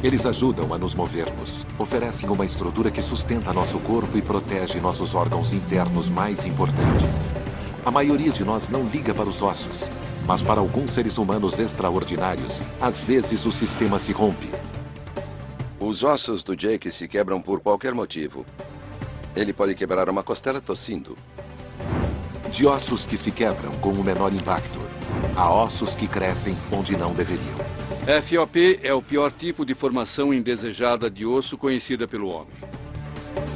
Eles ajudam a nos movermos, oferecem uma estrutura que sustenta nosso corpo e protege nossos órgãos internos mais importantes. A maioria de nós não liga para os ossos, mas para alguns seres humanos extraordinários, às vezes o sistema se rompe. Os ossos do Jake se quebram por qualquer motivo. Ele pode quebrar uma costela tossindo. De ossos que se quebram com o menor impacto, há ossos que crescem onde não deveriam. FOP é o pior tipo de formação indesejada de osso conhecida pelo homem.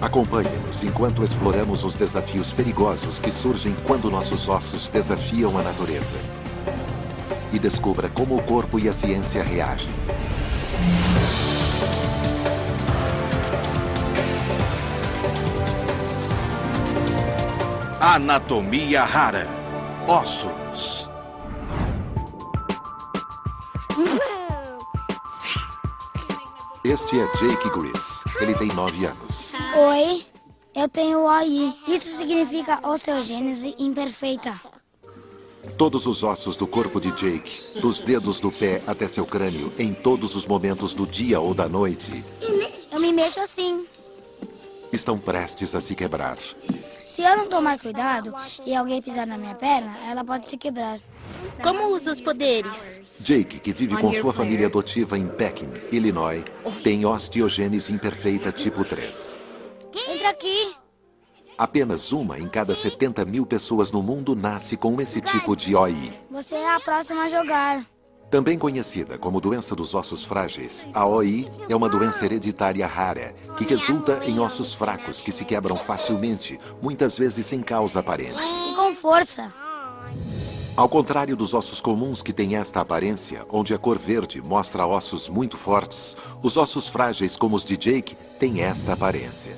Acompanhe-nos enquanto exploramos os desafios perigosos que surgem quando nossos ossos desafiam a natureza. E descubra como o corpo e a ciência reagem. Anatomia rara. Ossos. Este é Jake Gris. Ele tem 9 anos. Oi, eu tenho OI. Isso significa osteogênese imperfeita. Todos os ossos do corpo de Jake, dos dedos do pé até seu crânio, em todos os momentos do dia ou da noite, Eu me mexo assim. estão prestes a se quebrar. Se eu não tomar cuidado e alguém pisar na minha perna, ela pode se quebrar. Como usa os poderes? Jake, que vive com sua família adotiva em Pekin, Illinois, tem osteogênese imperfeita tipo 3. Entra aqui. Apenas uma em cada 70 mil pessoas no mundo nasce com esse tipo de OI. Você é a próxima a jogar. Também conhecida como doença dos ossos frágeis, a OI é uma doença hereditária rara que resulta em ossos fracos que se quebram facilmente, muitas vezes sem causa aparente. E com força. Ao contrário dos ossos comuns que têm esta aparência, onde a cor verde mostra ossos muito fortes, os ossos frágeis como os de Jake têm esta aparência.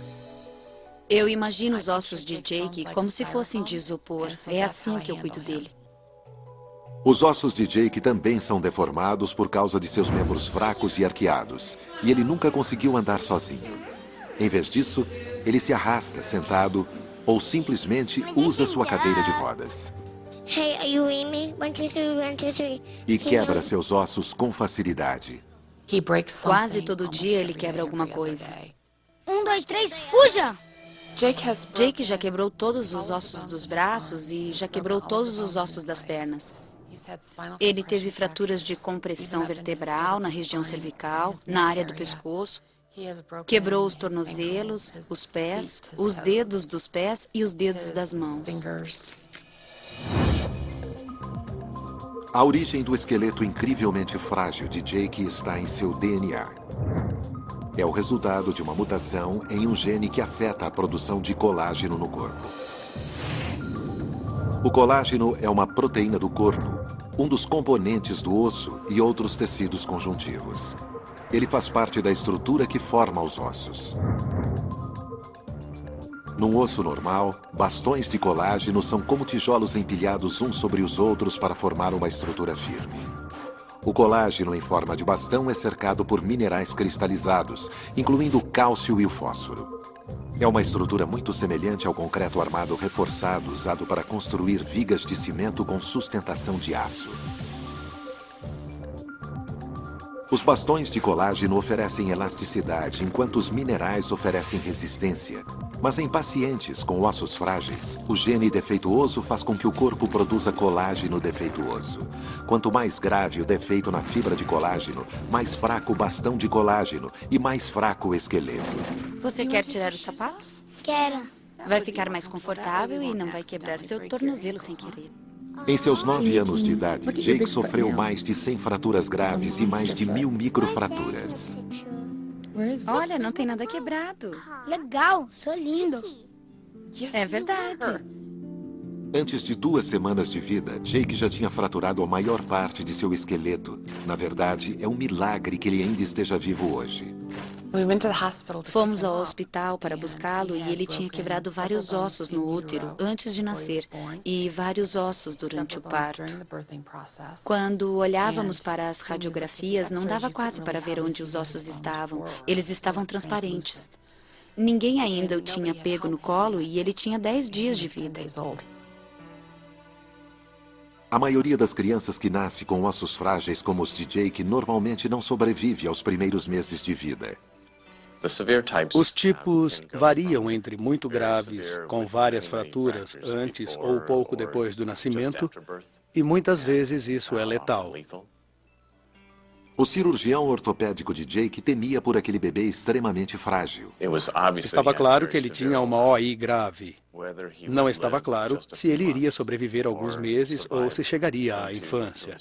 Eu imagino os ossos de Jake como se fossem de isopor. É assim que eu cuido dele. Os ossos de Jake também são deformados por causa de seus membros fracos e arqueados, e ele nunca conseguiu andar sozinho. Em vez disso, ele se arrasta sentado ou simplesmente usa sua cadeira de rodas. Hey, are you with me? 1, 2, 3, 1, 2, 3. E quebra seus ossos com facilidade. Quase todo dia ele quebra alguma coisa. 1, 2, 3, fuja! Jake já quebrou todos os ossos dos braços e já quebrou todos os ossos das pernas. Ele teve fraturas de compressão vertebral na região cervical, na área do pescoço. Quebrou os tornozelos, os pés, os dedos dos pés e os dedos das mãos. A origem do esqueleto incrivelmente frágil de Jake está em seu DNA. É o resultado de uma mutação em um gene que afeta a produção de colágeno no corpo. O colágeno é uma proteína do corpo, um dos componentes do osso e outros tecidos conjuntivos. Ele faz parte da estrutura que forma os ossos. Num osso normal, bastões de colágeno são como tijolos empilhados uns sobre os outros para formar uma estrutura firme. O colágeno em forma de bastão é cercado por minerais cristalizados, incluindo o cálcio e o fósforo. É uma estrutura muito semelhante ao concreto armado reforçado usado para construir vigas de cimento com sustentação de aço. Os bastões de colágeno oferecem elasticidade, enquanto os minerais oferecem resistência. Mas em pacientes com ossos frágeis, o gene defeituoso faz com que o corpo produza colágeno defeituoso. Quanto mais grave o defeito na fibra de colágeno, mais fraco o bastão de colágeno e mais fraco o esqueleto. Você quer tirar os sapatos? Quero. Vai ficar mais confortável e não vai quebrar seu tornozelo sem querer. Em seus 9 anos de idade, Jake sofreu mais de 100 fraturas graves e mais de 1000 microfraturas. Olha, não tem nada quebrado. Legal, sou lindo. É verdade. Antes de 2 semanas de vida, Jake já tinha fraturado a maior parte de seu esqueleto. Na verdade, é um milagre que ele ainda esteja vivo hoje. Fomos ao hospital para buscá-lo e ele tinha quebrado vários ossos no útero antes de nascer e vários ossos durante o parto. Quando olhávamos para as radiografias, não dava quase para ver onde os ossos estavam. Eles estavam transparentes. Ninguém ainda o tinha pego no colo e ele tinha 10 dias de vida. A maioria das crianças que nasce com ossos frágeis como os de Jake normalmente não sobrevive aos primeiros meses de vida. Os tipos variam entre muito graves, com várias fraturas antes ou pouco depois do nascimento, e muitas vezes isso é letal. O cirurgião ortopédico de Jake temia por aquele bebê extremamente frágil. Estava claro que ele tinha uma OI grave. Não estava claro se ele iria sobreviver alguns meses ou se chegaria à infância.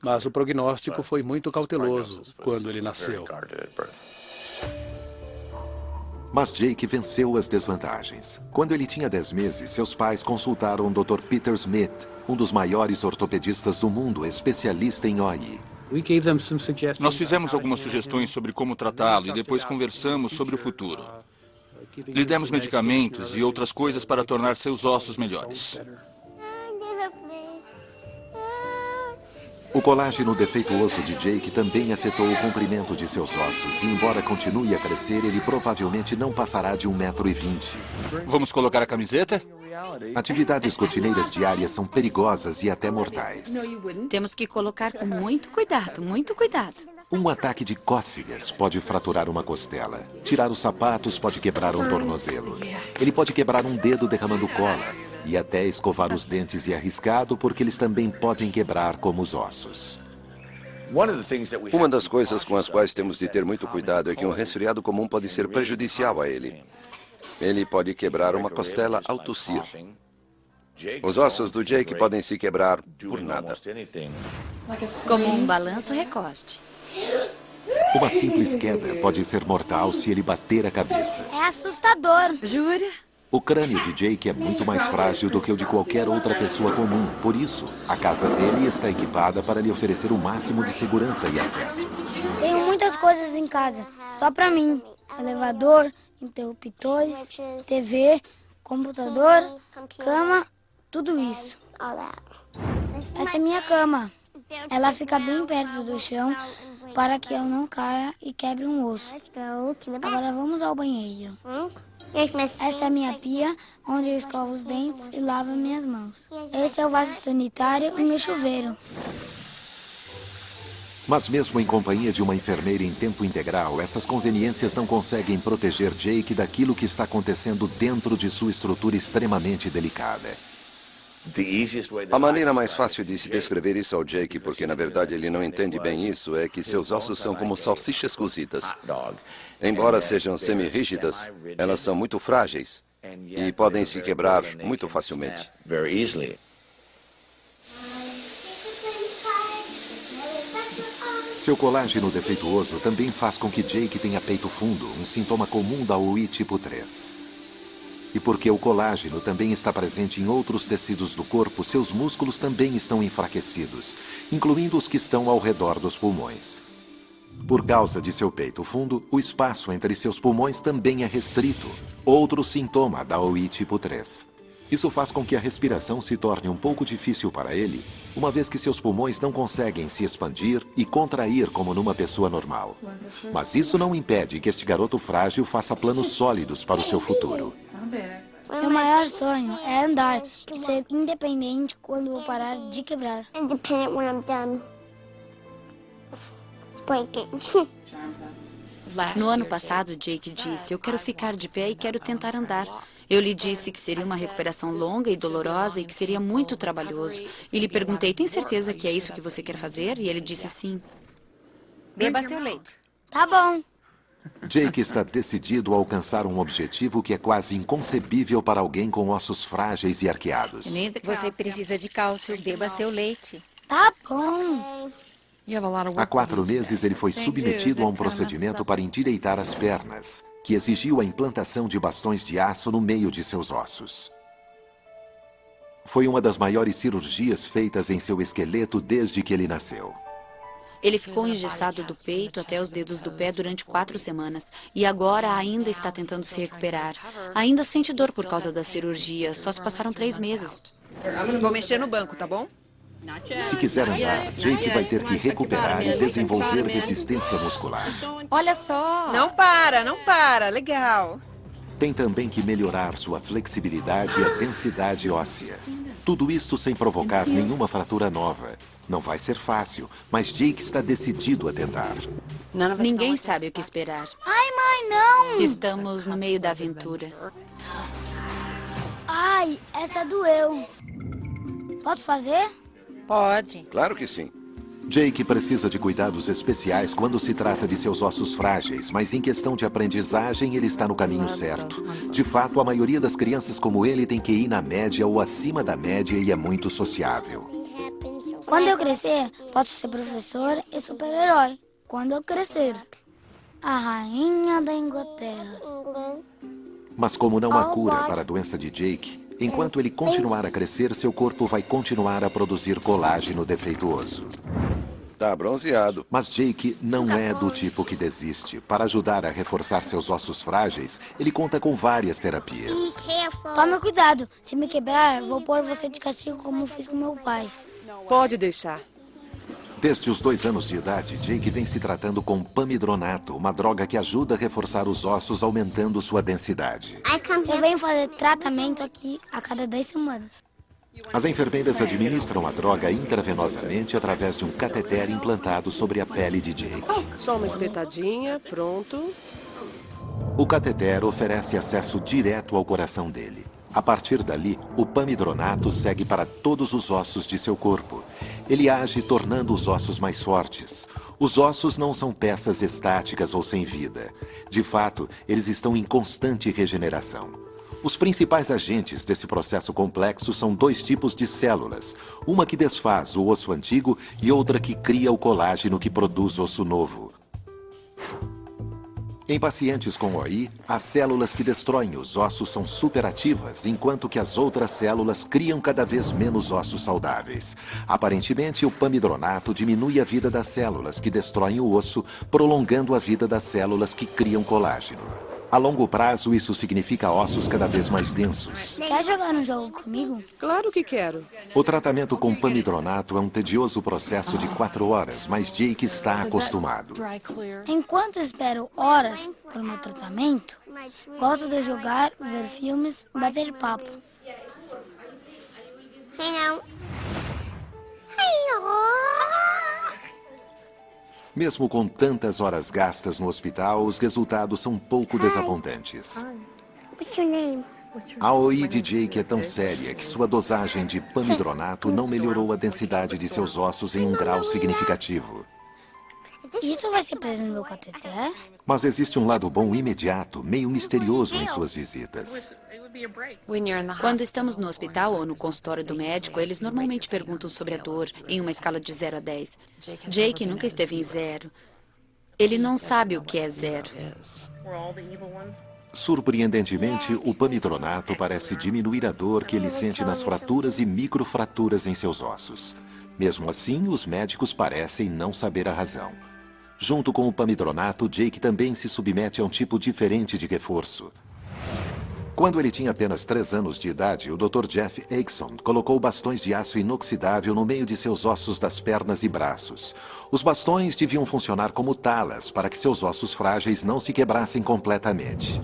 Mas o prognóstico foi muito cauteloso quando ele nasceu. Mas Jake venceu as desvantagens. Quando ele tinha 10 meses, seus pais consultaram o Dr. Peter Smith, um dos maiores ortopedistas do mundo, especialista em OI. Nós fizemos algumas sugestões sobre como tratá-lo e depois conversamos sobre o futuro. Lhe demos medicamentos e outras coisas para tornar seus ossos melhores. O colágeno defeituoso de Jake também afetou o comprimento de seus ossos, e embora continue a crescer, ele provavelmente não passará de 1,20 m. Vamos colocar a camiseta? Atividades rotineiras diárias são perigosas e até mortais. Temos que colocar com muito cuidado, muito cuidado. Um ataque de cócegas pode fraturar uma costela. Tirar os sapatos pode quebrar um tornozelo. Ele pode quebrar um dedo derramando cola. E até escovar os dentes é arriscado porque eles também podem quebrar como os ossos. Uma das coisas com as quais temos de ter muito cuidado é que um resfriado comum pode ser prejudicial a ele. Ele pode quebrar uma costela ao tossir. Os ossos do Jake podem se quebrar por nada. Como um balanço recoste. Uma simples queda pode ser mortal se ele bater a cabeça. É assustador. Jura? O crânio de Jake é muito mais frágil do que o de qualquer outra pessoa comum. Por isso, a casa dele está equipada para lhe oferecer o máximo de segurança e acesso. Tenho muitas coisas em casa, só pra mim. Elevador, interruptores, TV, computador, cama, tudo isso. Essa é minha cama. Ela fica bem perto do chão para que eu não caia e quebre um osso. Agora vamos ao banheiro. Esta é a minha pia, onde eu escovo os dentes e lavo minhas mãos. Esse é o vaso sanitário e meu chuveiro. Mas mesmo em companhia de uma enfermeira em tempo integral, essas conveniências não conseguem proteger Jake daquilo que está acontecendo dentro de sua estrutura extremamente delicada. A maneira mais fácil de se descrever isso ao Jake, porque na verdade ele não entende bem isso, é que seus ossos são como salsichas cozidas. Embora sejam semi-rígidas, elas são muito frágeis e podem se quebrar muito facilmente. Seu colágeno defeituoso também faz com que Jake tenha peito fundo, um sintoma comum da OI tipo 3. E porque o colágeno também está presente em outros tecidos do corpo, seus músculos também estão enfraquecidos, incluindo os que estão ao redor dos pulmões. Por causa de seu peito fundo, o espaço entre seus pulmões também é restrito, outro sintoma da OI tipo 3. Isso faz com que a respiração se torne um pouco difícil para ele, uma vez que seus pulmões não conseguem se expandir e contrair como numa pessoa normal. Mas isso não impede que este garoto frágil faça planos sólidos para o seu futuro. Meu maior sonho é andar e ser independente quando eu parar de quebrar. Independent when I'm done breaking. No ano passado, Jake disse, eu quero ficar de pé e quero tentar andar. Eu lhe disse que seria uma recuperação longa e dolorosa e que seria muito trabalhoso. E lhe perguntei, tem certeza que é isso que você quer fazer? E ele disse sim. Beba seu leite. Tá bom. Jake está decidido a alcançar um objetivo que é quase inconcebível para alguém com ossos frágeis e arqueados. Você precisa de cálcio. Beba seu leite. Tá bom. Há 4 meses, ele foi submetido a um procedimento para endireitar as pernas, que exigiu a implantação de bastões de aço no meio de seus ossos. Foi uma das maiores cirurgias feitas em seu esqueleto desde que ele nasceu. Ele ficou engessado do peito até os dedos do pé durante 4 semanas e agora ainda está tentando se recuperar. Ainda sente dor por causa da cirurgia, só se passaram 3 meses. Vou mexer no banco, tá bom? Se quiser andar, Jake vai ter que recuperar e desenvolver resistência muscular. Olha só. Não para, não para. Legal. Tem também que melhorar sua flexibilidade e a densidade óssea. Tudo isto sem provocar nenhuma fratura nova. Não vai ser fácil, mas Jake está decidido a tentar. Ninguém sabe o que esperar. Ai, mãe, não! Estamos no meio da aventura. Ai, essa doeu. Posso fazer? Pode. Claro que sim. Jake precisa de cuidados especiais quando se trata de seus ossos frágeis, mas em questão de aprendizagem, ele está no caminho certo. De fato, a maioria das crianças como ele tem que ir na média ou acima da média e é muito sociável. Quando eu crescer, posso ser professor e super-herói. Quando eu crescer, a rainha da Inglaterra. Mas como não há cura para a doença de Jake, enquanto ele continuar a crescer, seu corpo vai continuar a produzir colágeno defeituoso. Tá bronzeado. Mas Jake não é do tipo que desiste. Para ajudar a reforçar seus ossos frágeis, ele conta com várias terapias. Tome cuidado. Se me quebrar, vou pôr você de castigo como fiz com meu pai. Pode deixar. Desde os 2 anos de idade, Jake vem se tratando com pamidronato, uma droga que ajuda a reforçar os ossos, aumentando sua densidade. Eu venho fazer tratamento aqui a cada 10 semanas. As enfermeiras administram a droga intravenosamente através de um cateter implantado sobre a pele de Jake. Só uma espetadinha, pronto. O cateter oferece acesso direto ao coração dele. A partir dali, o pamidronato segue para todos os ossos de seu corpo. Ele age tornando os ossos mais fortes. Os ossos não são peças estáticas ou sem vida. De fato, eles estão em constante regeneração. Os principais agentes desse processo complexo são 2 tipos de células. Uma que desfaz o osso antigo e outra que cria o colágeno que produz osso novo. Em pacientes com OI, as células que destroem os ossos são superativas, enquanto que as outras células criam cada vez menos ossos saudáveis. Aparentemente, o pamidronato diminui a vida das células que destroem o osso, prolongando a vida das células que criam colágeno. A longo prazo, isso significa ossos cada vez mais densos. Quer jogar um jogo comigo? Claro que quero. O tratamento com pamidronato é um tedioso processo de 4 horas, mas Jake está acostumado. Enquanto espero horas por meu tratamento, gosto de jogar, ver filmes, bater papo. Mesmo com tantas horas gastas no hospital, os resultados são pouco desapontantes. What's your name? A OI de Jake é tão séria que sua dosagem de pamidronato não melhorou a densidade de seus ossos em um grau significativo. Isso vai ser preso no meu cateter? Mas existe um lado bom imediato, meio misterioso em suas visitas. Quando estamos no hospital ou no consultório do médico, eles normalmente perguntam sobre a dor em uma escala de 0 a 10. Jake nunca esteve em 0. Ele não sabe o que é 0. Surpreendentemente, o pamidronato parece diminuir a dor que ele sente nas fraturas e microfraturas em seus ossos. Mesmo assim, os médicos parecem não saber a razão. Junto com o pamidronato, Jake também se submete a um tipo diferente de reforço. Quando ele tinha apenas 3 anos de idade, o Dr. Jeff Aikson colocou bastões de aço inoxidável no meio de seus ossos das pernas e braços. Os bastões deviam funcionar como talas para que seus ossos frágeis não se quebrassem completamente.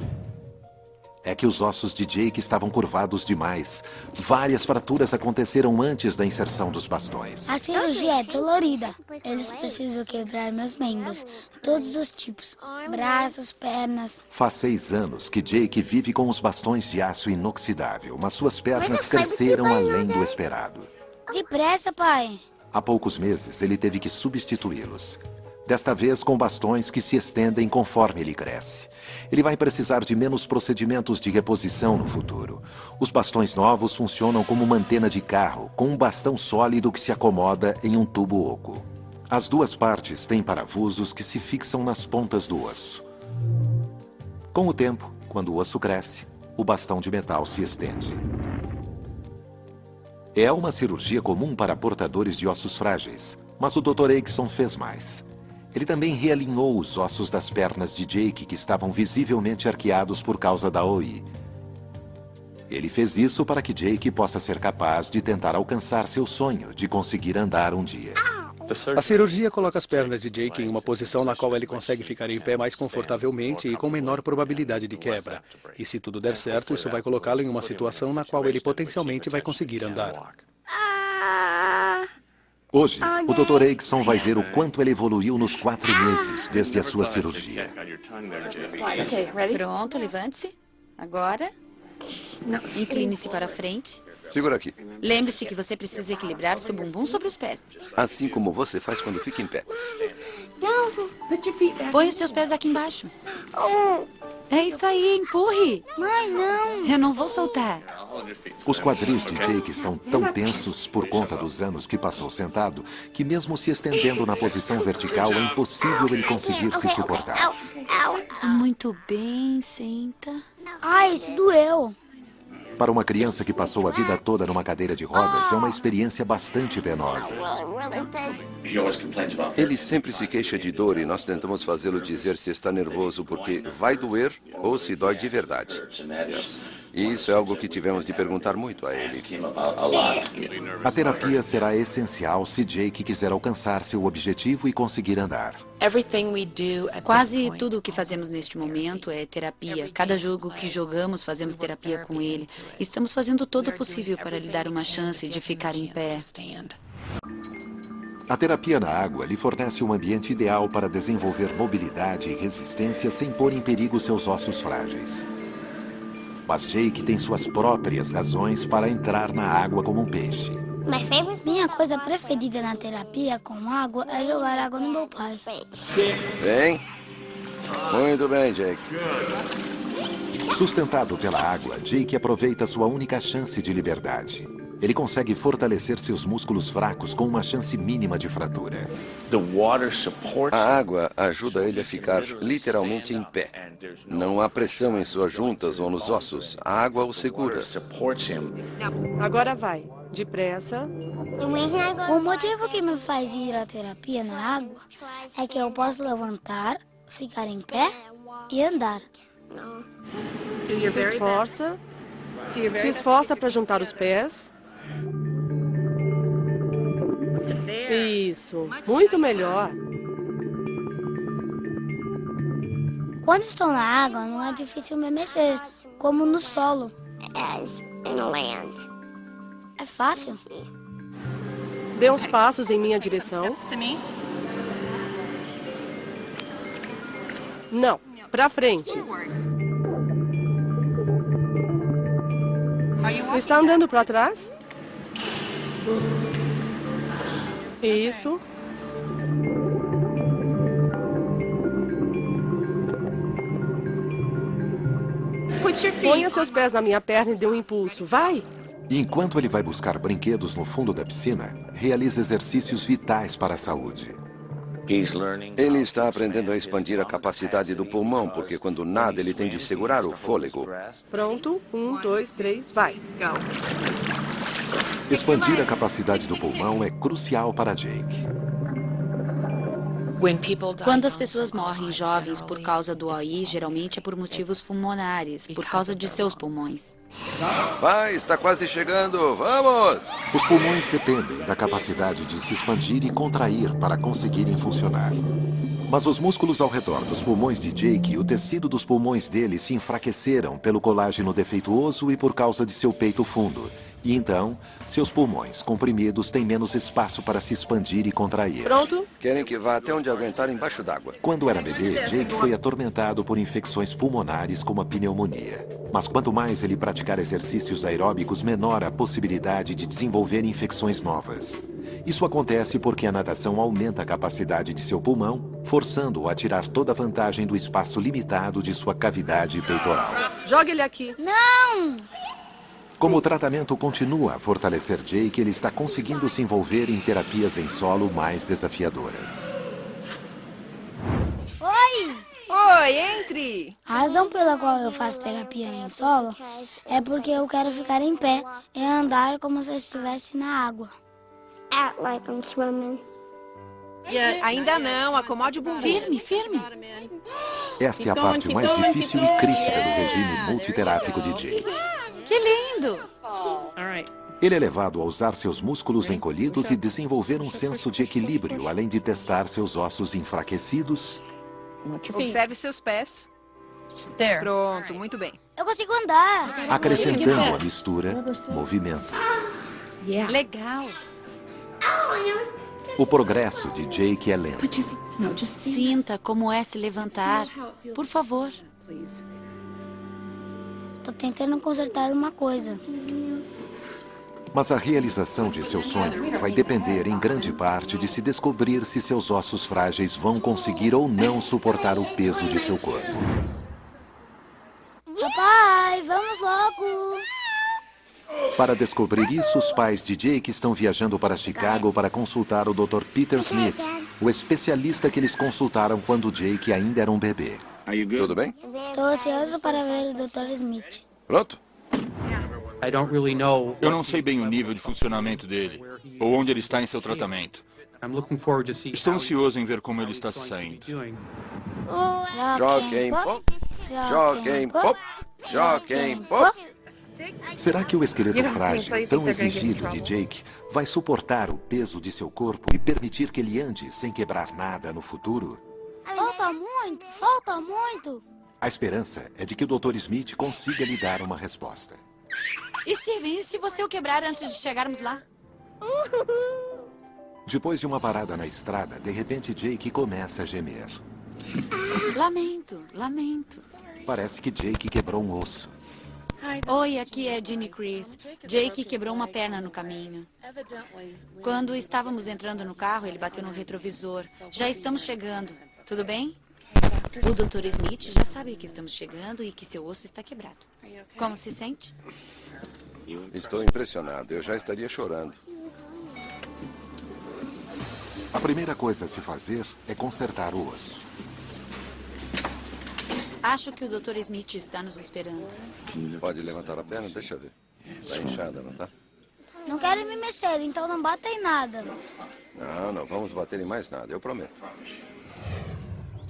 É que os ossos de Jake estavam curvados demais. Várias fraturas aconteceram antes da inserção dos bastões. A cirurgia é dolorida. Eles precisam quebrar meus membros, todos os tipos, braços, pernas. Faz 6 anos que Jake vive com os bastões de aço inoxidável, mas suas pernas cresceram além do esperado. Depressa, pai. Há poucos meses, ele teve que substituí-los. Desta vez com bastões que se estendem conforme ele cresce. Ele vai precisar de menos procedimentos de reposição no futuro. Os bastões novos funcionam como uma antena de carro, com um bastão sólido que se acomoda em um tubo oco. As 2 partes têm parafusos que se fixam nas pontas do osso. Com o tempo, quando o osso cresce, o bastão de metal se estende. É uma cirurgia comum para portadores de ossos frágeis, mas o Dr. Aikson fez mais. Ele também realinhou os ossos das pernas de Jake, que estavam visivelmente arqueados por causa da OI. Ele fez isso para que Jake possa ser capaz de tentar alcançar seu sonho de conseguir andar um dia. A cirurgia coloca as pernas de Jake em uma posição na qual ele consegue ficar em pé mais confortavelmente e com menor probabilidade de quebra. E se tudo der certo, isso vai colocá-lo em uma situação na qual ele potencialmente vai conseguir andar. Hoje, o Dr. Erickson vai ver o quanto ele evoluiu nos 4 meses desde a sua cirurgia. Pronto, levante-se. Agora, incline-se para frente. Segura aqui. Lembre-se que você precisa equilibrar seu bumbum sobre os pés. Assim como você faz quando fica em pé. Põe os seus pés aqui embaixo. É isso aí, empurre. Mãe, não. Eu não vou soltar. Os quadris de Jake estão tão tensos por conta dos anos que passou sentado, que mesmo se estendendo na posição vertical, é impossível ele conseguir se suportar. Muito bem, senta. Ai, isso doeu. Para uma criança que passou a vida toda numa cadeira de rodas, é uma experiência bastante penosa. Ele sempre se queixa de dor e nós tentamos fazê-lo dizer se está nervoso porque vai doer ou se dói de verdade. E isso é algo que tivemos de perguntar muito a ele. A terapia será essencial se Jake quiser alcançar seu objetivo e conseguir andar. Quase tudo o que fazemos neste momento é terapia. Cada jogo que jogamos, fazemos terapia com ele. Estamos fazendo todo o possível para lhe dar uma chance de ficar em pé. A terapia na água lhe fornece um ambiente ideal para desenvolver mobilidade e resistência sem pôr em perigo seus ossos frágeis. Mas Jake tem suas próprias razões para entrar na água como um peixe. Minha coisa preferida na terapia com água é jogar água no meu pai. Bem? Muito bem, Jake. Sustentado pela água, Jake aproveita sua única chance de liberdade. Ele consegue fortalecer seus músculos fracos com uma chance mínima de fratura. A água ajuda ele a ficar literalmente em pé. Não há pressão em suas juntas ou nos ossos. A água o segura. Agora vai. Depressa. O motivo que me faz ir à terapia na água é que eu posso levantar, ficar em pé e andar. Se esforça. Se esforça para juntar os pés. Isso. Muito melhor. Quando estou na água, não é difícil me mexer, como no solo. É fácil. Dê uns passos em minha direção. Não, para frente. Está andando para trás? Isso. Ponha seus pés na minha perna e dê um impulso. Vai! E enquanto ele vai buscar brinquedos no fundo da piscina, realiza exercícios vitais para a saúde. Ele está aprendendo a expandir a capacidade do pulmão, porque quando nada ele tem de segurar o fôlego. Pronto? 1, 2, 3, vai. Expandir a capacidade do pulmão é crucial para Jake. Quando as pessoas morrem jovens por causa do OI, geralmente é por motivos pulmonares, por causa de seus pulmões. Vai, está quase chegando. Vamos! Os pulmões dependem da capacidade de se expandir e contrair para conseguirem funcionar. Mas os músculos ao redor dos pulmões de Jake e o tecido dos pulmões dele se enfraqueceram pelo colágeno defeituoso e por causa de seu peito fundo. E então, seus pulmões comprimidos têm menos espaço para se expandir e contrair. Pronto? Querem que vá até onde aguentar embaixo d'água. Quando era bebê, Jake foi atormentado por infecções pulmonares como a pneumonia. Mas quanto mais ele praticar exercícios aeróbicos, menor a possibilidade de desenvolver infecções novas. Isso acontece porque a natação aumenta a capacidade de seu pulmão, forçando-o a tirar toda a vantagem do espaço limitado de sua cavidade peitoral. Joga ele aqui. Não! Como o tratamento continua a fortalecer Jake, ele está conseguindo se envolver em terapias em solo mais desafiadoras. Oi! Oi, entre! A razão pela qual eu faço terapia em solo é porque eu quero ficar em pé e andar como se eu estivesse na água. Act like I'm swimming. Ainda não, acomode o bumbum. Firme, firme. Esta é a parte mais difícil e crítica do regime multiterápico de Jake. Que lindo! Ele é levado a usar seus músculos encolhidos e desenvolver um senso de equilíbrio, além de testar seus ossos enfraquecidos. Observe seus pés. Pronto, muito bem. Eu consigo andar. Acrescentando à mistura movimento. Legal. O progresso de Jake é lento. Sinta como é se levantar. Por favor. Tô tentando consertar uma coisa. Mas a realização de seu sonho vai depender em grande parte de se descobrir se seus ossos frágeis vão conseguir ou não suportar o peso de seu corpo. Papai, vamos logo. Para descobrir isso, os pais de Jake estão viajando para Chicago para consultar o Dr. Peter Smith, o especialista que eles consultaram quando Jake ainda era um bebê. Tudo bem? Estou ansioso para ver o Dr. Smith. Pronto? Eu não sei bem o nível de funcionamento dele, ou onde ele está em seu tratamento. Estou ansioso em ver como ele está se saindo. Joguem pop, joguem pop, joguem pop. Será que o esqueleto frágil, tão exigido de Jake, vai suportar o peso de seu corpo e permitir que ele ande sem quebrar nada no futuro? Falta muito, falta muito. A esperança é de que o Dr. Smith consiga lhe dar uma resposta. Steven, e se você o quebrar antes de chegarmos lá? Depois de uma parada na estrada, de repente Jake começa a gemer. Lamento, lamento. Parece que Jake quebrou um osso. Oi, aqui é Ginny Chris. Jake quebrou uma perna no caminho. Quando estávamos entrando no carro, ele bateu no retrovisor. Já estamos chegando. Tudo bem? O Dr. Smith já sabe que estamos chegando e que seu osso está quebrado. Como se sente? Estou impressionado. Eu já estaria chorando. A primeira coisa a se fazer é consertar o osso. Acho que o Dr. Smith está nos esperando. Pode levantar a perna? Deixa eu ver. Está inchada, não está? Não quero me mexer, então não bata em nada. Não vamos bater em mais nada, eu prometo.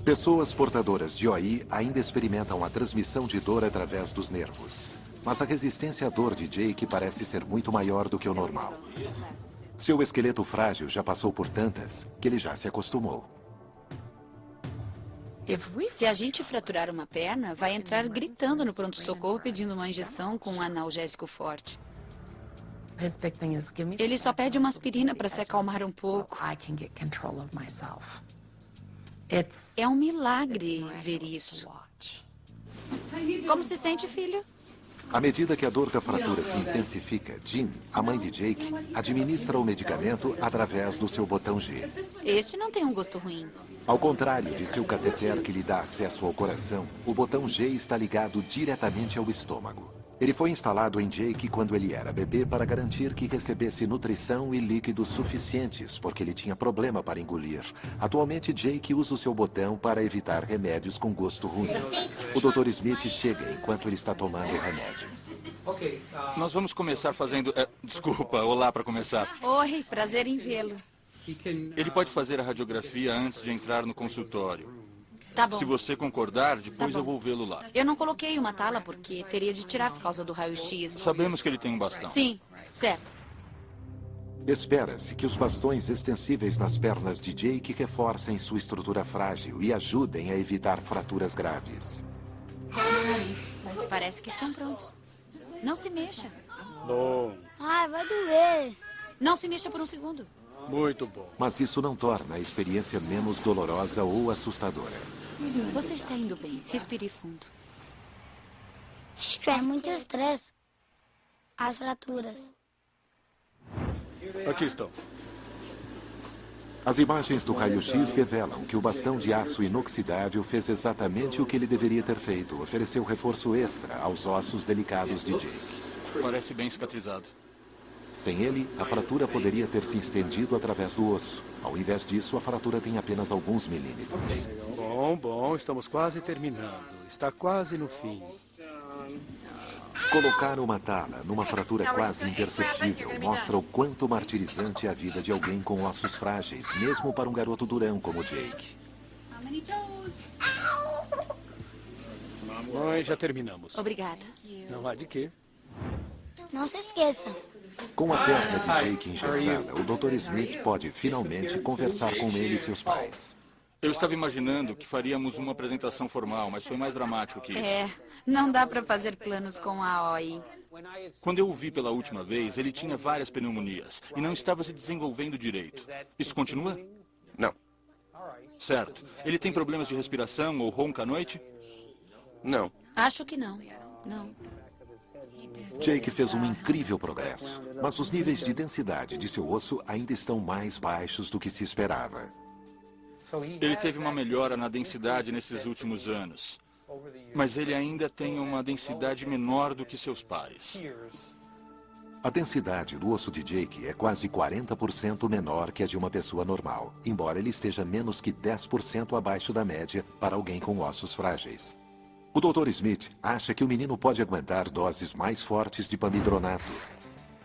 Pessoas portadoras de OI ainda experimentam a transmissão de dor através dos nervos. Mas a resistência à dor de Jake parece ser muito maior do que o normal. Seu esqueleto frágil já passou por tantas que ele já se acostumou. Se a gente fraturar uma perna, vai entrar gritando no pronto-socorro pedindo uma injeção com um analgésico forte. Ele só pede uma aspirina para se acalmar um pouco. É um milagre ver isso. Como se sente, filho? À medida que a dor da fratura se intensifica, Jean, a mãe de Jake, administra o medicamento através do seu botão G. Este não tem um gosto ruim. Ao contrário de seu cateter que lhe dá acesso ao coração, o botão G está ligado diretamente ao estômago. Ele foi instalado em Jake quando ele era bebê para garantir que recebesse nutrição e líquidos suficientes, porque ele tinha problema para engolir. Atualmente, Jake usa o seu botão para evitar remédios com gosto ruim. O Dr. Smith chega enquanto ele está tomando o remédio. Nós vamos começar fazendo... desculpa, olá para começar. Oi, prazer em vê-lo. Ele pode fazer a radiografia antes de entrar no consultório. Tá bom. Se você concordar, depois Tá bom. eu vou vê-lo lá. Eu não coloquei uma tala porque teria de tirar por causa do raio-x. Sabemos que ele tem um bastão. Sim, certo. Espera-se que os bastões extensíveis nas pernas de Jake reforcem sua estrutura frágil e ajudem a evitar fraturas graves. Parece que estão prontos. Não se mexa. Bom, Ai, vai doer. Não se mexa por um segundo. muito bom. Mas isso não torna a experiência menos dolorosa ou assustadora. Você está indo bem. Respire fundo. É muito estresse. As fraturas. Aqui estão. As imagens do raio-x revelam que o bastão de aço inoxidável fez exatamente o que ele deveria ter feito. Ofereceu reforço extra aos ossos delicados de Jake. Parece bem cicatrizado. Sem ele, a fratura poderia ter se estendido através do osso. Ao invés disso, a fratura tem apenas alguns milímetros. Bom, estamos quase terminando. Está quase no fim. Colocar uma tala numa fratura quase imperceptível mostra o quanto martirizante é a vida de alguém com ossos frágeis, mesmo para um garoto durão como Jake. Mãe, já terminamos. Obrigada. Não há de quê. Não se esqueça. Com a perna de Jake engessada, o Dr. Smith pode finalmente conversar com ele e seus pais. Eu estava imaginando que faríamos uma apresentação formal, mas foi mais dramático que isso. Não dá para fazer planos com a OI. Quando eu o vi pela última vez, ele tinha várias pneumonias e não estava se desenvolvendo direito. Isso continua? Não. Certo. Ele tem problemas de respiração ou ronca à noite? Não. Acho que não. Não. Jake fez um incrível progresso, mas os níveis de densidade de seu osso ainda estão mais baixos do que se esperava. Ele teve uma melhora na densidade nesses últimos anos, mas ele ainda tem uma densidade menor do que seus pares. A densidade do osso de Jake é quase 40% menor que a de uma pessoa normal, embora ele esteja menos que 10% abaixo da média para alguém com ossos frágeis. O Dr. Smith acha que o menino pode aguentar doses mais fortes de pamidronato.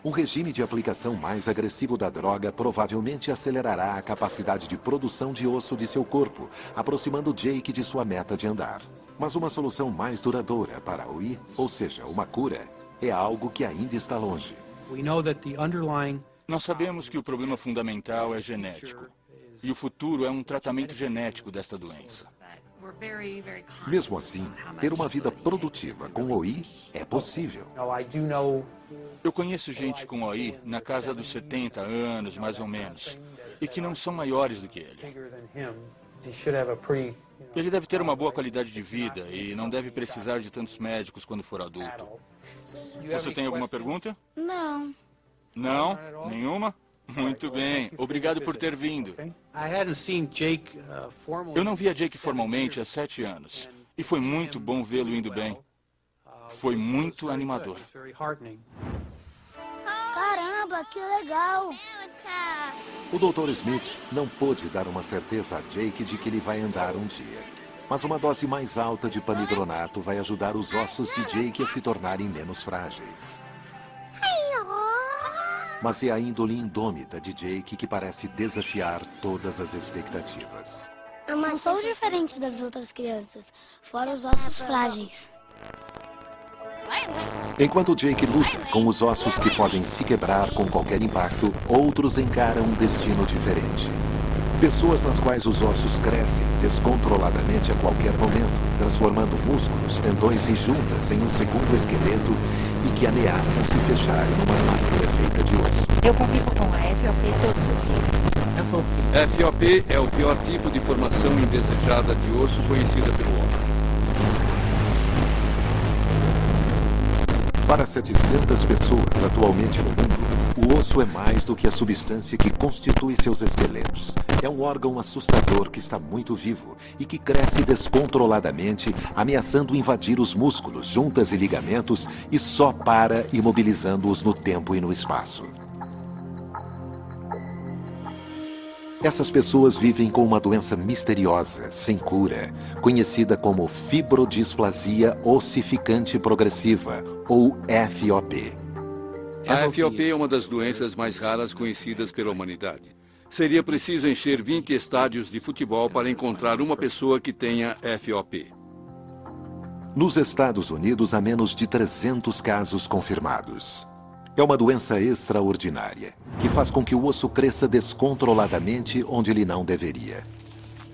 Um regime de aplicação mais agressivo da droga provavelmente acelerará a capacidade de produção de osso de seu corpo, aproximando Jake de sua meta de andar. Mas uma solução mais duradoura para a OI, ou seja, uma cura, é algo que ainda está longe. Nós sabemos que o problema fundamental é genético, e o futuro é um tratamento genético desta doença. Mesmo assim, ter uma vida produtiva com OI é possível. Eu conheço gente com OI na casa dos 70 anos, mais ou menos, e que não são maiores do que ele. Ele deve ter uma boa qualidade de vida e não deve precisar de tantos médicos quando for adulto. Você tem alguma pergunta? Não. Não? Nenhuma? Muito bem. Obrigado por ter vindo. Eu não via Jake formalmente há 7 anos. E foi muito bom vê-lo indo bem. Foi muito animador. Caramba, que legal! O Dr. Smith não pôde dar uma certeza a Jake de que ele vai andar um dia. Mas uma dose mais alta de pamidronato vai ajudar os ossos de Jake a se tornarem menos frágeis. Mas é a índole indômita de Jake que parece desafiar todas as expectativas. Não sou diferente das outras crianças, fora os ossos frágeis. Enquanto Jake luta com os ossos que podem se quebrar com qualquer impacto, outros encaram um destino diferente. Pessoas nas quais os ossos crescem descontroladamente a qualquer momento, transformando músculos, tendões e juntas em um segundo esqueleto e que ameaçam se fechar em uma armadura feita de osso. Eu convivo com a FOP todos os dias. FOP é o pior tipo de formação indesejada de osso conhecida pelo homem. Para 700 pessoas atualmente no mundo, o osso é mais do que a substância que constitui seus esqueletos. É um órgão assustador que está muito vivo e que cresce descontroladamente, ameaçando invadir os músculos, juntas e ligamentos e só para imobilizando-os no tempo e no espaço. Essas pessoas vivem com uma doença misteriosa, sem cura, conhecida como fibrodisplasia ossificante progressiva, ou FOP. A FOP é uma das doenças mais raras conhecidas pela humanidade. Seria preciso encher 20 estádios de futebol para encontrar uma pessoa que tenha FOP. Nos Estados Unidos, há menos de 300 casos confirmados. É uma doença extraordinária, que faz com que o osso cresça descontroladamente onde ele não deveria.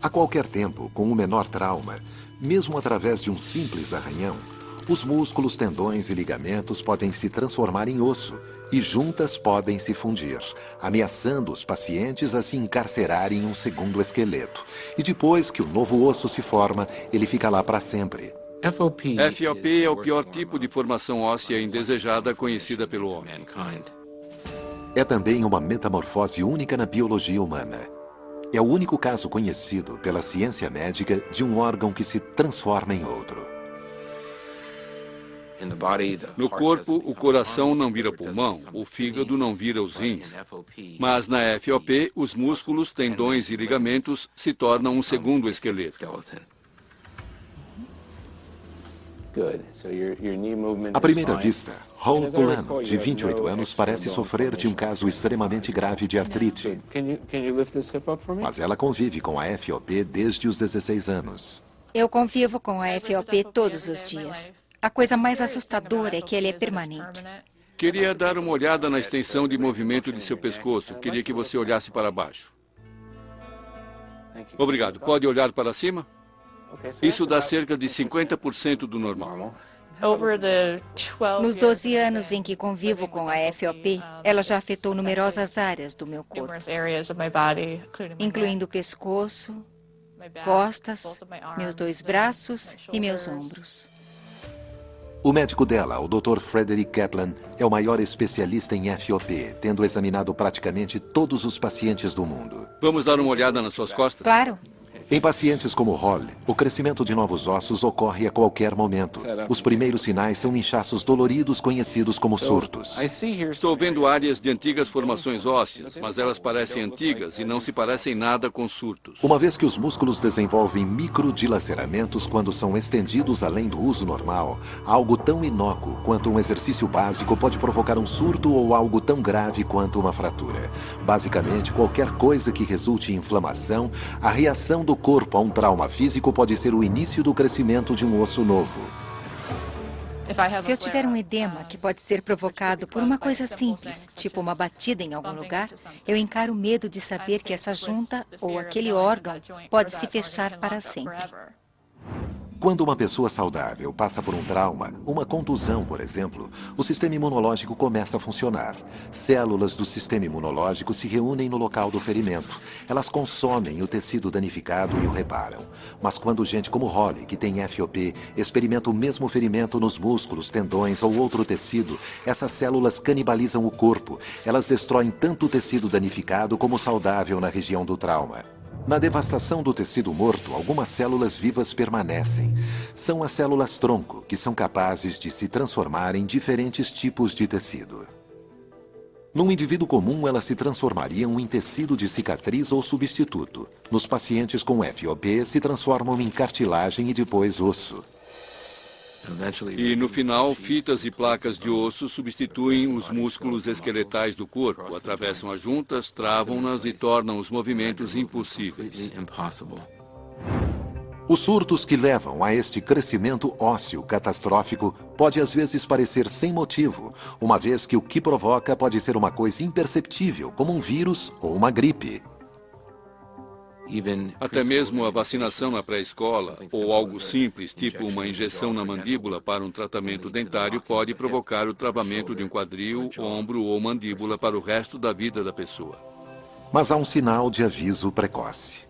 A qualquer tempo, com o menor trauma, mesmo através de um simples arranhão, os músculos, tendões e ligamentos podem se transformar em osso e juntas podem se fundir, ameaçando os pacientes a se encarcerarem em um segundo esqueleto. E depois que o novo osso se forma, ele fica lá para sempre. FOP é o pior tipo de formação óssea indesejada conhecida pelo homem. É também uma metamorfose única na biologia humana. É o único caso conhecido pela ciência médica de um órgão que se transforma em outro. No corpo, o coração não vira pulmão, o fígado não vira os rins. Mas na FOP, os músculos, tendões e ligamentos se tornam um segundo esqueleto. À primeira vista, Hall Pulano, de 28 anos, parece sofrer de um caso extremamente grave de artrite. Mas ela convive com a FOP desde os 16 anos. Eu convivo com a FOP todos os dias. A coisa mais assustadora é que ele é permanente. Queria dar uma olhada na extensão de movimento de seu pescoço. Queria que você olhasse para baixo. Obrigado. Pode olhar para cima? Isso dá cerca de 50% do normal. Nos 12 anos em que convivo com a FOP, ela já afetou numerosas áreas do meu corpo, incluindo o pescoço, costas, meus 2 braços e meus ombros. O médico dela, o Dr. Frederick Kaplan, é o maior especialista em FOP, tendo examinado praticamente todos os pacientes do mundo. Vamos dar uma olhada nas suas costas? Claro. Em pacientes como Holly, o crescimento de novos ossos ocorre a qualquer momento. Os primeiros sinais são inchaços doloridos conhecidos como surtos. Estou vendo áreas de antigas formações ósseas, mas elas parecem antigas e não se parecem nada com surtos. Uma vez que os músculos desenvolvem microdilaceramentos quando são estendidos além do uso normal, algo tão inócuo quanto um exercício básico pode provocar um surto ou algo tão grave quanto uma fratura. Basicamente, qualquer coisa que resulte em inflamação, a reação do corpo a um trauma físico pode ser o início do crescimento de um osso novo. Se eu tiver um edema que pode ser provocado por uma coisa simples, tipo uma batida em algum lugar, eu encaro o medo de saber que essa junta ou aquele órgão pode se fechar para sempre. Quando uma pessoa saudável passa por um trauma, uma contusão, por exemplo, o sistema imunológico começa a funcionar. Células do sistema imunológico se reúnem no local do ferimento. Elas consomem o tecido danificado e o reparam. Mas quando gente como Holly, que tem FOP, experimenta o mesmo ferimento nos músculos, tendões ou outro tecido, essas células canibalizam o corpo. Elas destroem tanto o tecido danificado como o saudável na região do trauma. Na devastação do tecido morto, algumas células vivas permanecem. São as células-tronco, que são capazes de se transformar em diferentes tipos de tecido. Num indivíduo comum, elas se transformariam em tecido de cicatriz ou substituto. Nos pacientes com FOP, se transformam em cartilagem e depois osso. E, no final, fitas e placas de osso substituem os músculos esqueletais do corpo, atravessam as juntas, travam-nas e tornam os movimentos impossíveis. Os surtos que levam a este crescimento ósseo catastrófico pode às vezes parecer sem motivo, uma vez que o que provoca pode ser uma coisa imperceptível, como um vírus ou uma gripe. Até mesmo a vacinação na pré-escola ou algo simples, tipo uma injeção na mandíbula para um tratamento dentário, pode provocar o travamento de um quadril, ombro ou mandíbula para o resto da vida da pessoa. Mas há um sinal de aviso precoce.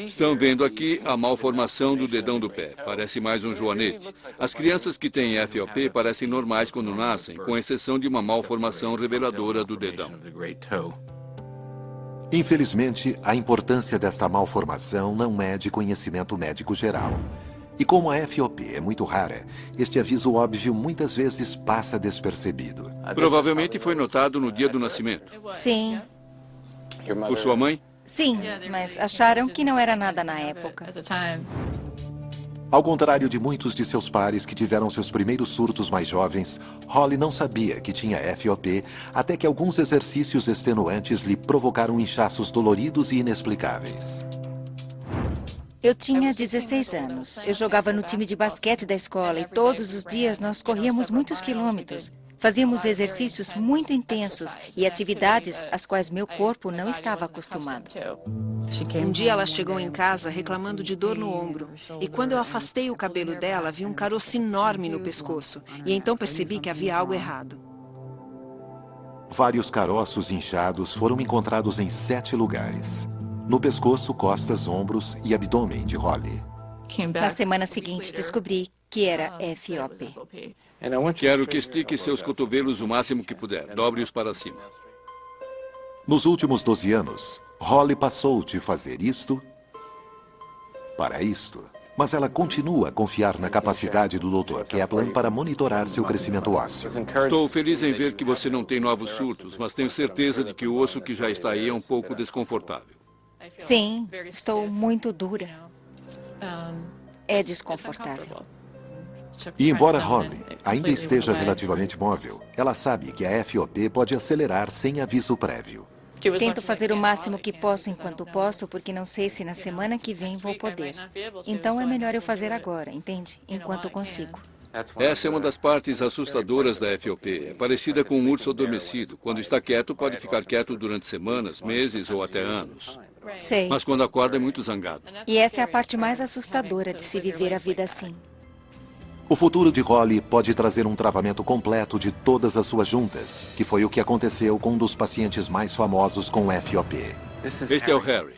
Estão vendo aqui a malformação do dedão do pé. Parece mais um joanete. As crianças que têm FOP parecem normais quando nascem, com exceção de uma malformação reveladora do dedão. Infelizmente, a importância desta malformação não é de conhecimento médico geral. E como a FOP é muito rara, este aviso óbvio muitas vezes passa despercebido. Provavelmente foi notado no dia do nascimento. Sim. Por sua mãe? Sim, mas acharam que não era nada na época. Ao contrário de muitos de seus pares que tiveram seus primeiros surtos mais jovens, Holly não sabia que tinha FOP até que alguns exercícios extenuantes lhe provocaram inchaços doloridos e inexplicáveis. Eu tinha 16 anos. Eu jogava no time de basquete da escola e todos os dias nós corríamos muitos quilômetros. Fazíamos exercícios muito intensos e atividades às quais meu corpo não estava acostumado. Um dia ela chegou em casa reclamando de dor no ombro. E quando eu afastei o cabelo dela, vi um caroço enorme no pescoço. E então percebi que havia algo errado. Vários caroços inchados foram encontrados em 7 lugares. No pescoço, costas, ombros e abdômen de Holly. Na semana seguinte, descobri que era FOP. Quero que estique seus cotovelos o máximo que puder. Dobre-os para cima. Nos últimos 12 anos, Holly passou de fazer isto para isto. Mas ela continua a confiar na capacidade do Dr. Kaplan para monitorar seu crescimento ósseo. Estou feliz em ver que você não tem novos surtos, mas tenho certeza de que o osso que já está aí é um pouco desconfortável. Sim, estou muito dura. É desconfortável. E embora Holly ainda esteja relativamente móvel, ela sabe que a FOP pode acelerar sem aviso prévio. Tento fazer o máximo que posso enquanto posso, porque não sei se na semana que vem vou poder. Então é melhor eu fazer agora, entende? Enquanto consigo. Essa é uma das partes assustadoras da FOP. É parecida com um urso adormecido. Quando está quieto, pode ficar quieto durante semanas, meses ou até anos. Sei. Mas quando acorda, é muito zangado. E essa é a parte mais assustadora de se viver a vida assim. O futuro de Holly pode trazer um travamento completo de todas as suas juntas, que foi o que aconteceu com um dos pacientes mais famosos com FOP. Este é o Harry.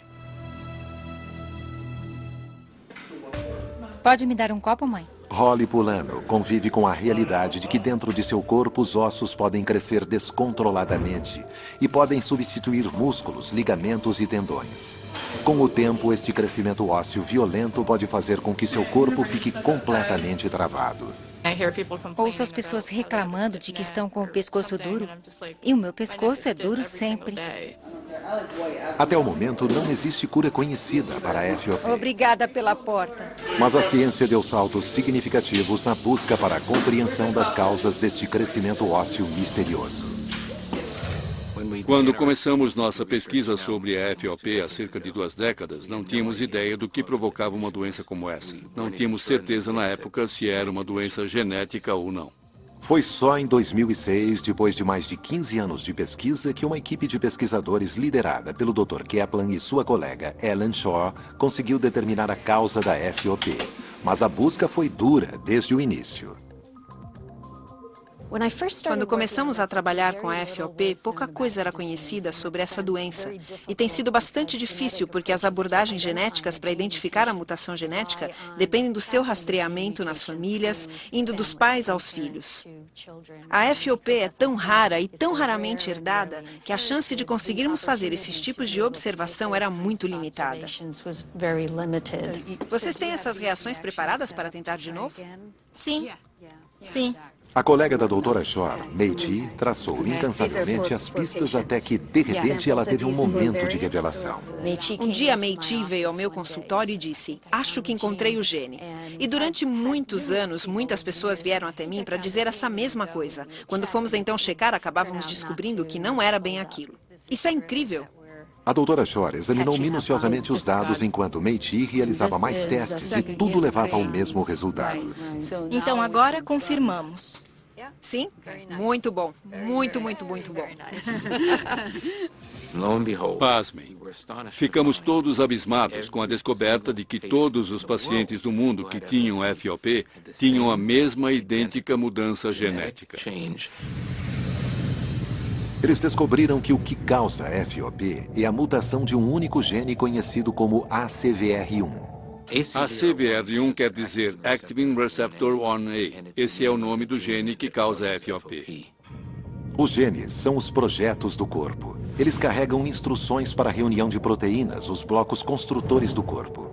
Pode me dar um copo, mãe? Holly Pulano convive com a realidade de que dentro de seu corpo os ossos podem crescer descontroladamente e podem substituir músculos, ligamentos e tendões. Com o tempo, este crescimento ósseo violento pode fazer com que seu corpo fique completamente travado. Ouço as pessoas reclamando de que estão com o pescoço duro. E o meu pescoço é duro sempre. Até o momento, não existe cura conhecida para a FOP. Obrigada pela porta. Mas a ciência deu saltos significativos na busca para a compreensão das causas deste crescimento ósseo misterioso. Quando começamos nossa pesquisa sobre a FOP há cerca de 2 décadas, não tínhamos ideia do que provocava uma doença como essa. Não tínhamos certeza na época se era uma doença genética ou não. Foi só em 2006, depois de mais de 15 anos de pesquisa, que uma equipe de pesquisadores liderada pelo Dr. Kaplan e sua colega Ellen Shaw conseguiu determinar a causa da FOP. Mas a busca foi dura desde o início. Quando começamos a trabalhar com a FOP, pouca coisa era conhecida sobre essa doença. E tem sido bastante difícil porque as abordagens genéticas para identificar a mutação genética dependem do seu rastreamento nas famílias, indo dos pais aos filhos. A FOP é tão rara e tão raramente herdada que a chance de conseguirmos fazer esses tipos de observação era muito limitada. Vocês têm essas reações preparadas para tentar de novo? Sim. Sim. A colega da doutora Shaw, Mei Chi, traçou incansavelmente as pistas até que, de repente, ela teve um momento de revelação. Um dia, Mei Chi veio ao meu consultório e disse, acho que encontrei o gene. E durante muitos anos, muitas pessoas vieram até mim para dizer essa mesma coisa. Quando fomos então checar, acabávamos descobrindo que não era bem aquilo. Isso é incrível. A doutora Shaw examinou minuciosamente os dados enquanto Mei Chi realizava mais testes e tudo levava ao mesmo resultado. Então agora confirmamos. Sim? Muito bom. Muito, muito, muito bom. Pasmem. Ficamos todos abismados com a descoberta de que todos os pacientes do mundo que tinham FOP tinham a mesma idêntica mudança genética. Eles descobriram que o que causa FOP é a mutação de um único gene conhecido como ACVR1. ACVR1 quer dizer Activin Receptor 1A. Esse é o nome do gene que causa FOP. Os genes são os projetos do corpo. Eles carregam instruções para a reunião de proteínas, os blocos construtores do corpo.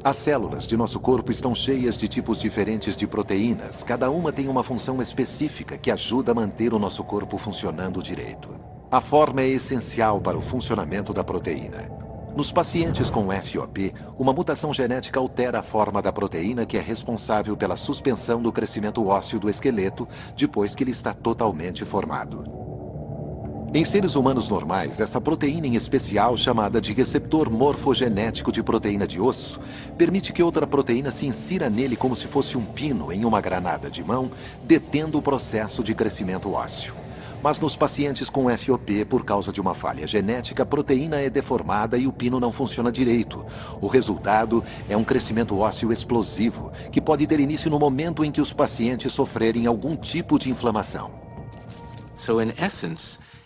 As células de nosso corpo estão cheias de tipos diferentes de proteínas. Cada uma tem uma função específica que ajuda a manter o nosso corpo funcionando direito. A forma é essencial para o funcionamento da proteína. Nos pacientes com FOP, uma mutação genética altera a forma da proteína que é responsável pela suspensão do crescimento ósseo do esqueleto depois que ele está totalmente formado. Em seres humanos normais, essa proteína em especial, chamada de receptor morfogenético de proteína de osso, permite que outra proteína se insira nele como se fosse um pino em uma granada de mão, detendo o processo de crescimento ósseo. Mas nos pacientes com FOP, por causa de uma falha genética, a proteína é deformada e o pino não funciona direito. O resultado é um crescimento ósseo explosivo, que pode ter início no momento em que os pacientes sofrerem algum tipo de inflamação.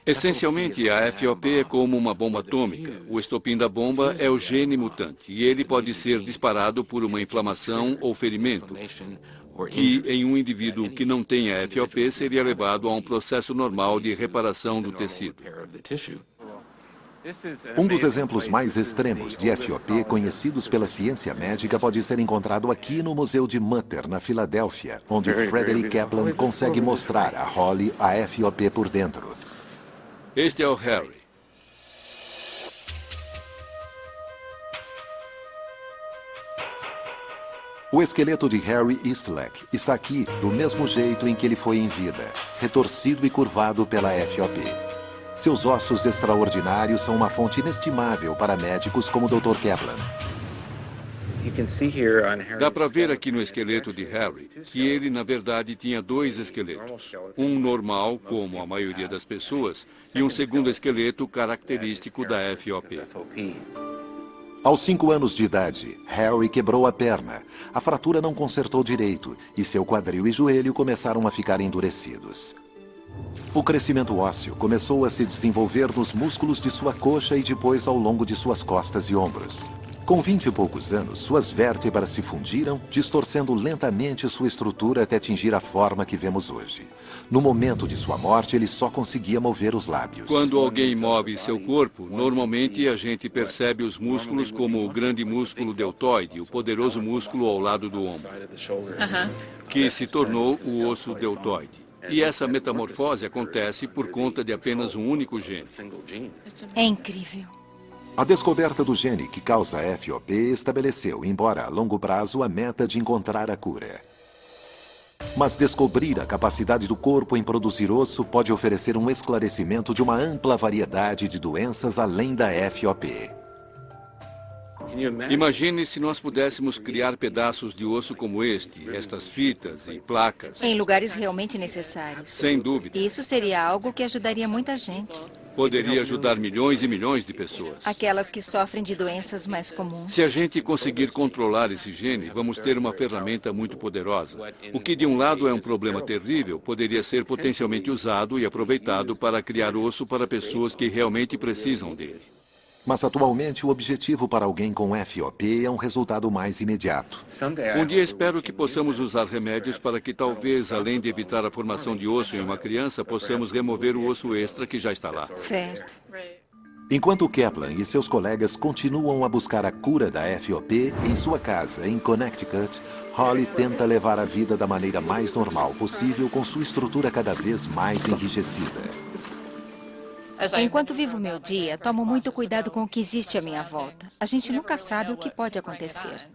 Essencialmente, a FOP é como uma bomba atômica. O estopim da bomba é o gene mutante e ele pode ser disparado por uma inflamação ou ferimento, que em um indivíduo que não tenha FOP seria levado a um processo normal de reparação do tecido. Um dos exemplos mais extremos de FOP conhecidos pela ciência médica pode ser encontrado aqui no Museu de Mutter, na Filadélfia, onde Frederick Kaplan consegue mostrar a Holly a FOP por dentro. Este é o Harry. O esqueleto de Harry Eastlack está aqui do mesmo jeito em que ele foi em vida, retorcido e curvado pela FOP. Seus ossos extraordinários são uma fonte inestimável para médicos como o Dr. Kaplan. Dá para ver aqui no esqueleto de Harry que ele, na verdade, tinha 2 esqueletos. Um normal, como a maioria das pessoas, e um segundo esqueleto característico da FOP. Aos 5 anos de idade, Harry quebrou a perna. A fratura não consertou direito e seu quadril e joelho começaram a ficar endurecidos. O crescimento ósseo começou a se desenvolver nos músculos de sua coxa e depois ao longo de suas costas e ombros. Com 20 e poucos anos, suas vértebras se fundiram, distorcendo lentamente sua estrutura até atingir a forma que vemos hoje. No momento de sua morte, ele só conseguia mover os lábios. Quando alguém move seu corpo, normalmente a gente percebe os músculos como o grande músculo deltoide, o poderoso músculo ao lado do ombro, que se tornou o osso deltoide. E essa metamorfose acontece por conta de apenas um único gene. É incrível. A descoberta do gene que causa a FOP estabeleceu, embora a longo prazo, a meta de encontrar a cura. Mas descobrir a capacidade do corpo em produzir osso pode oferecer um esclarecimento de uma ampla variedade de doenças além da FOP. Imagine se nós pudéssemos criar pedaços de osso como estas fitas e placas. Em lugares realmente necessários. Sem dúvida. Isso seria algo que ajudaria muita gente. Poderia ajudar milhões e milhões de pessoas. Aquelas que sofrem de doenças mais comuns. Se a gente conseguir controlar esse gene, vamos ter uma ferramenta muito poderosa. O que de um lado é um problema terrível, poderia ser potencialmente usado e aproveitado para criar osso para pessoas que realmente precisam dele. Mas atualmente o objetivo para alguém com FOP é um resultado mais imediato. Um dia espero que possamos usar remédios para que talvez, além de evitar a formação de osso em uma criança, possamos remover o osso extra que já está lá. Certo. Enquanto Kaplan e seus colegas continuam a buscar a cura da FOP, em sua casa, em Connecticut, Holly tenta levar a vida da maneira mais normal possível com sua estrutura cada vez mais enrijecida. Enquanto vivo meu dia, tomo muito cuidado com o que existe à minha volta. A gente nunca sabe o que pode acontecer.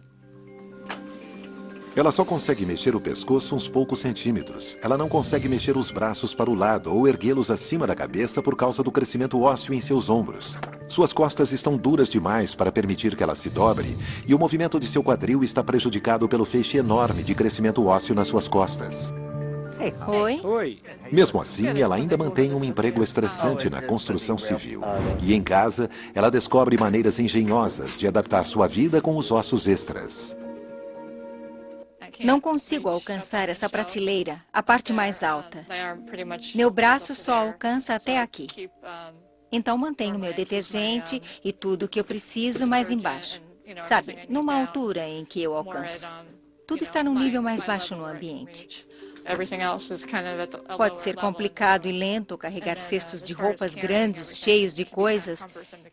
Ela só consegue mexer o pescoço uns poucos centímetros. Ela não consegue mexer os braços para o lado ou erguê-los acima da cabeça por causa do crescimento ósseo em seus ombros. Suas costas estão duras demais para permitir que ela se dobre e o movimento de seu quadril está prejudicado pelo feixe enorme de crescimento ósseo nas suas costas. Oi? Mesmo assim, ela ainda mantém um emprego estressante na construção civil. E em casa, ela descobre maneiras engenhosas de adaptar sua vida com os ossos extras. Não consigo alcançar essa prateleira, a parte mais alta. Meu braço só alcança até aqui. Então mantenho meu detergente e tudo o que eu preciso mais embaixo. Sabe, numa altura em que eu alcanço. Tudo está num nível mais baixo no ambiente. Pode ser complicado e lento carregar cestos de roupas grandes, cheios de coisas.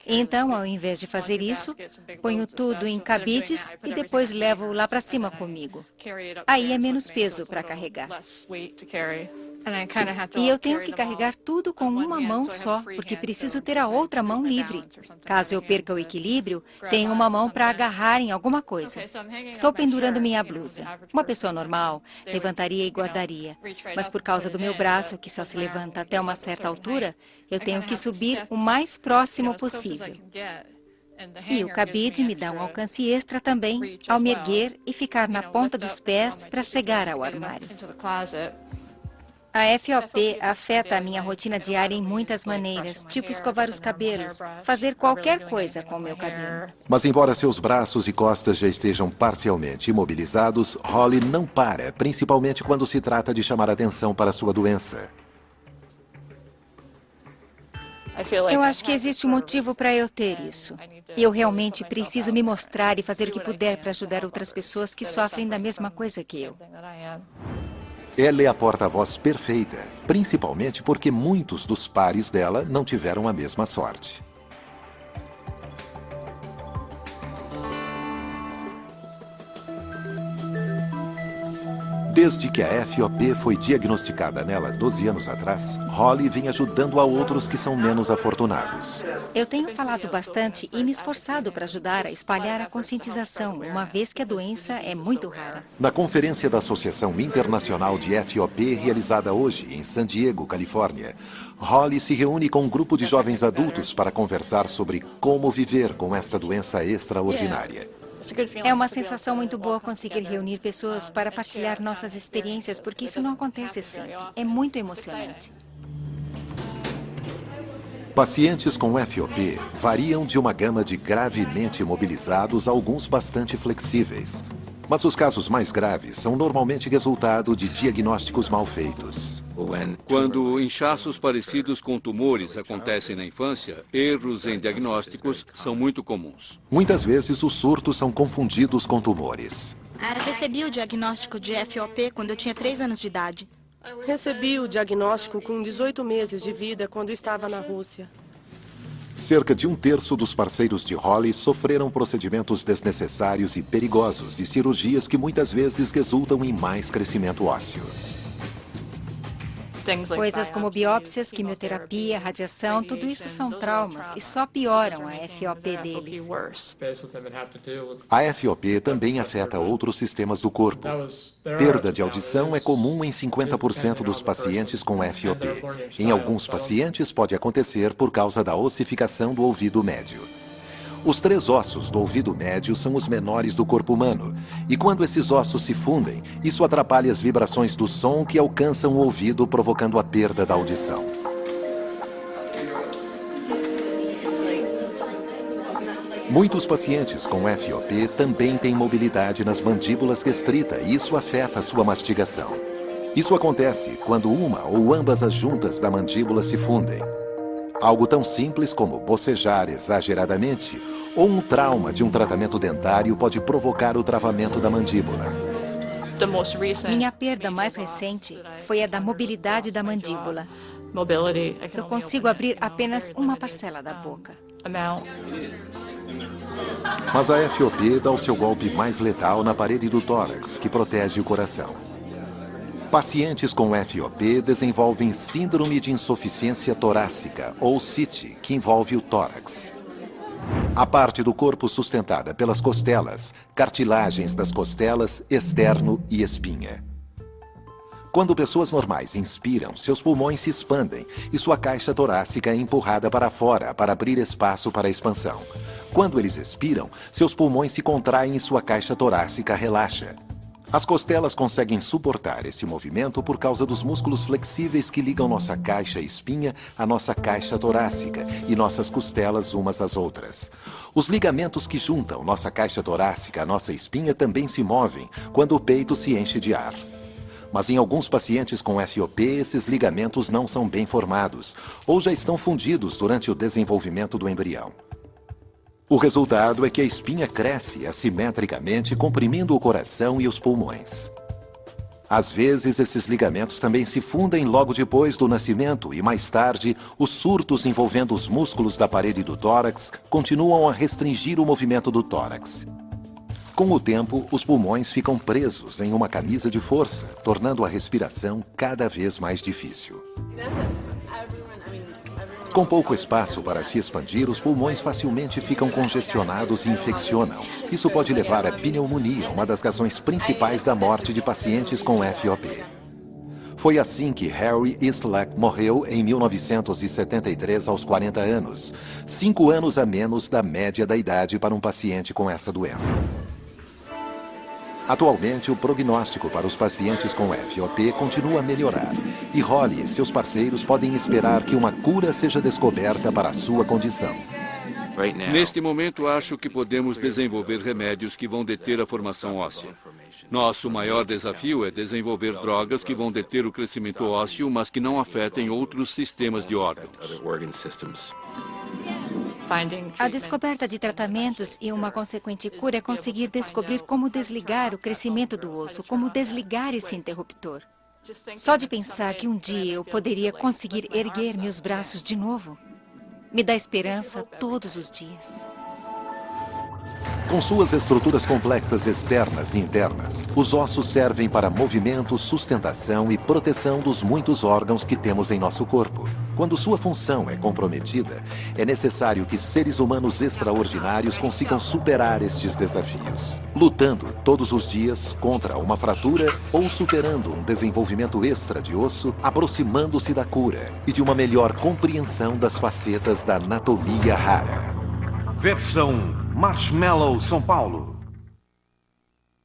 Então, ao invés de fazer isso, ponho tudo em cabides e depois levo lá para cima comigo. Aí é menos peso para carregar. E eu tenho que carregar tudo com uma mão só, porque preciso ter a outra mão livre. Caso eu perca o equilíbrio, tenho uma mão para agarrar em alguma coisa. Estou pendurando minha blusa. Uma pessoa normal levantaria e guardaria. Mas por causa do meu braço, que só se levanta até uma certa altura, eu tenho que subir o mais próximo possível. E o cabide me dá um alcance extra também, ao me erguer e ficar na ponta dos pés para chegar ao armário. A FOP afeta a minha rotina diária em muitas maneiras, tipo escovar os cabelos, fazer qualquer coisa com o meu cabelo. Mas embora seus braços e costas já estejam parcialmente imobilizados, Holly não para, principalmente quando se trata de chamar atenção para sua doença. Eu acho que existe um motivo para eu ter isso. E eu realmente preciso me mostrar e fazer o que puder para ajudar outras pessoas que sofrem da mesma coisa que eu. Ela é a porta-voz perfeita, principalmente porque muitos dos pares dela não tiveram a mesma sorte. Desde que a FOP foi diagnosticada nela 12 anos atrás, Holly vem ajudando a outros que são menos afortunados. Eu tenho falado bastante e me esforçado para ajudar a espalhar a conscientização, uma vez que a doença é muito rara. Na conferência da Associação Internacional de FOP, realizada hoje em San Diego, Califórnia, Holly se reúne com um grupo de jovens adultos para conversar sobre como viver com esta doença extraordinária. É uma sensação muito boa conseguir reunir pessoas para partilhar nossas experiências, porque isso não acontece sempre. É muito emocionante. Pacientes com FOP variam de uma gama de gravemente imobilizados a alguns bastante flexíveis. Mas os casos mais graves são normalmente resultado de diagnósticos mal feitos. Quando inchaços parecidos com tumores acontecem na infância, erros em diagnósticos são muito comuns. Muitas vezes os surtos são confundidos com tumores. Recebi o diagnóstico de FOP quando eu tinha 3 anos de idade. Recebi o diagnóstico com 18 meses de vida quando estava na Rússia. Cerca de 1/3 dos parceiros de Holly sofreram procedimentos desnecessários e perigosos e cirurgias que muitas vezes resultam em mais crescimento ósseo. Coisas como biópsias, quimioterapia, radiação, tudo isso são traumas e só pioram a FOP deles. A FOP também afeta outros sistemas do corpo. Perda de audição é comum em 50% dos pacientes com FOP. Em alguns pacientes pode acontecer por causa da ossificação do ouvido médio. Os 3 ossos do ouvido médio são os menores do corpo humano. E quando esses ossos se fundem, isso atrapalha as vibrações do som que alcançam o ouvido, provocando a perda da audição. Muitos pacientes com FOP também têm mobilidade nas mandíbulas restrita e isso afeta a sua mastigação. Isso acontece quando uma ou ambas as juntas da mandíbula se fundem. Algo tão simples como bocejar exageradamente ou um trauma de um tratamento dentário pode provocar o travamento da mandíbula. Minha perda mais recente foi a da mobilidade da mandíbula. Eu consigo abrir apenas uma parcela da boca. Mas a FOP dá o seu golpe mais letal na parede do tórax, que protege o coração. Pacientes com FOP desenvolvem síndrome de insuficiência torácica, ou SIT, que envolve o tórax. A parte do corpo sustentada pelas costelas, cartilagens das costelas, externo e espinha. Quando pessoas normais inspiram, seus pulmões se expandem e sua caixa torácica é empurrada para fora para abrir espaço para a expansão. Quando eles expiram, seus pulmões se contraem e sua caixa torácica relaxa. As costelas conseguem suportar esse movimento por causa dos músculos flexíveis que ligam nossa caixa espinha à nossa caixa torácica e nossas costelas umas às outras. Os ligamentos que juntam nossa caixa torácica à nossa espinha também se movem quando o peito se enche de ar. Mas em alguns pacientes com FOP, esses ligamentos não são bem formados ou já estão fundidos durante o desenvolvimento do embrião. O resultado é que a espinha cresce assimetricamente, comprimindo o coração e os pulmões. Às vezes, esses ligamentos também se fundem logo depois do nascimento e, mais tarde, os surtos envolvendo os músculos da parede do tórax continuam a restringir o movimento do tórax. Com o tempo, os pulmões ficam presos em uma camisa de força, tornando a respiração cada vez mais difícil. Com pouco espaço para se expandir, os pulmões facilmente ficam congestionados e infeccionam. Isso pode levar à pneumonia, uma das razões principais da morte de pacientes com FOP. Foi assim que Harry Eastlack morreu em 1973 aos 40 anos, 5 anos a menos da média da idade para um paciente com essa doença. Atualmente, o prognóstico para os pacientes com FOP continua a melhorar e Holly e seus parceiros podem esperar que uma cura seja descoberta para a sua condição. Neste momento, acho que podemos desenvolver remédios que vão deter a formação óssea. Nosso maior desafio é desenvolver drogas que vão deter o crescimento ósseo, mas que não afetem outros sistemas de órgãos. A descoberta de tratamentos e uma consequente cura é conseguir descobrir como desligar o crescimento do osso, como desligar esse interruptor. Só de pensar que um dia eu poderia conseguir erguer meus braços de novo, me dá esperança todos os dias. Com suas estruturas complexas externas e internas, os ossos servem para movimento, sustentação e proteção dos muitos órgãos que temos em nosso corpo. Quando sua função é comprometida, é necessário que seres humanos extraordinários consigam superar estes desafios, lutando todos os dias contra uma fratura ou superando um desenvolvimento extra de osso, aproximando-se da cura e de uma melhor compreensão das facetas da anatomia rara. Versão Marshmallow São Paulo.